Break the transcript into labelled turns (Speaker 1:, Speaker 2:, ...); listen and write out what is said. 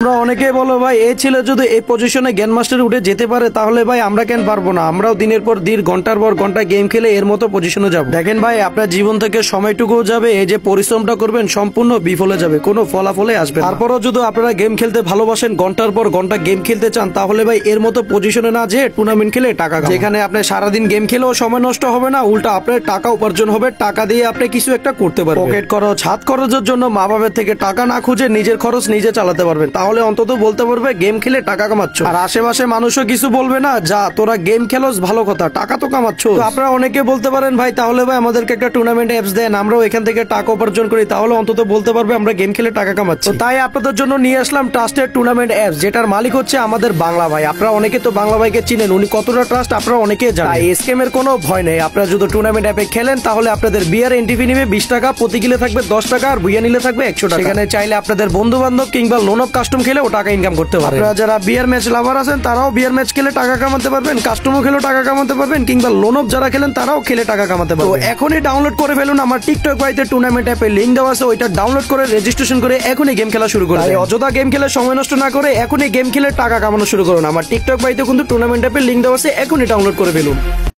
Speaker 1: আমরা অনেকেই বলো ভাই এই ছেলে যদি এই পজিশনে গ্র্যান্ড মাস্টারে উঠে যেতে পারে তাহলে ভাই আমরা কেন পারবো না? আমরাও দিনের পর দিন ঘন্টার পর ঘন্টা গেম খেলে এর মতো পজিশনে যাব। দেখেন ভাই আপনার জীবন থেকে সময়টুকুও যাবে, এই যে পরিশ্রমটা করবেন সম্পূর্ণ বিফলে যাবে, কোনো ফলাফলে আসবে। তারপরও যদি আপনারা গেম খেলতে ভালোবাসেন, ঘন্টার পর ঘন্টা গেম খেলতে চান, তাহলে ভাই এর মতো পজিশনে না যে টুর্নামেন্ট খেলে টাকা যেখানে আপনি সারাদিন গেম খেলেও সময় নষ্ট হবে না, উল্টা আপনার টাকা উপার্জন হবে, টাকা দিয়ে আপনি কিছু একটা করতে পারবেন। পকেট খরচ হাত খরচের জন্য মা বাবার থেকে টাকা না খুঁজে নিজের খরচ নিজে চালাতে পারবেন, তাহলে অন্তত বলতে পারবে গেম খেলে টাকা কামাচ্ছ। আর আশেপাশে মানুষও কিছু বলবে না, যা তোরা গেম খেলোস ভালো কথা, টাকা তো কামাচ্ছ। আপনারা অনেকে বলতে পারেন ভাই তাহলে ভাই আমাদেরকে একটা টুর্নামেন্ট অ্যাপস দেন, আমরাও এখান থেকে টাকা উপার্জন করি, তাহলে অন্তত বলতে পারবে আমরা গেম খেলে টাকা কামাচ্ছি। তাই আপনাদের জন্য নিয়ে আসলাম ট্রাস্টেড টুর্নামেন্ট অ্যাপস, যেটার মালিক হচ্ছে আমাদের বাংলা ভাই। আপনারা অনেকে তো বাংলা ভাইকে চিনেন, উনি কতটা ট্রাস্ট আপনারা অনেকে জানেন। এই স্ক্যামের কোনো ভয় নেই। আপনারা যদি টুর্নামেন্ট অ্যাপে খেলেন তাহলে আপনাদের বিয়ার এন্ট্রি নিবে 20 টাকা, প্রতি কিলে থাকবে 10 টাকা, আর বুইয়া নিলে থাকবে 100 টাকা। সেখানে চাইলে আপনাদের বন্ধু বান্ধব কিংবা লোন অফ কাস্টম খেলেও টাকা ইনকাম করতে পারবেন। আপনারা যারা বিয়ার ম্যাচ লাভার আছেন তারাও বিয়ার ম্যাচ খেলে টাকা কামাতে পারবেন, কাস্টমও খেলেও টাকা কামাতে পারবেন, কিংবা লোন অফ যারা খেলেন তারাও খেলে টাকা কামাতে পারবেন। তো এখনই ডাউনলোড করে ফেলুন আমার টিকটক ভাইতে টুর্নামেন্ট অ্যাপে লিংক দেওয়া আছে, ওইটা ডাউনলোড করে রেজিস্ট্রেশন করে এখনই গেম খেলা শুরু করুন। অযথা গেম খেলে সময় নষ্ট না করে এখনই গেম খেলে টাকা কামানো শুরু করুন। আমার টিকটক ভাইতে কিন্তু টুর্নামেন্ট অ্যাপে লিংক দেওয়া আছে, এখনই ডাউনলোড করে ফেলুন।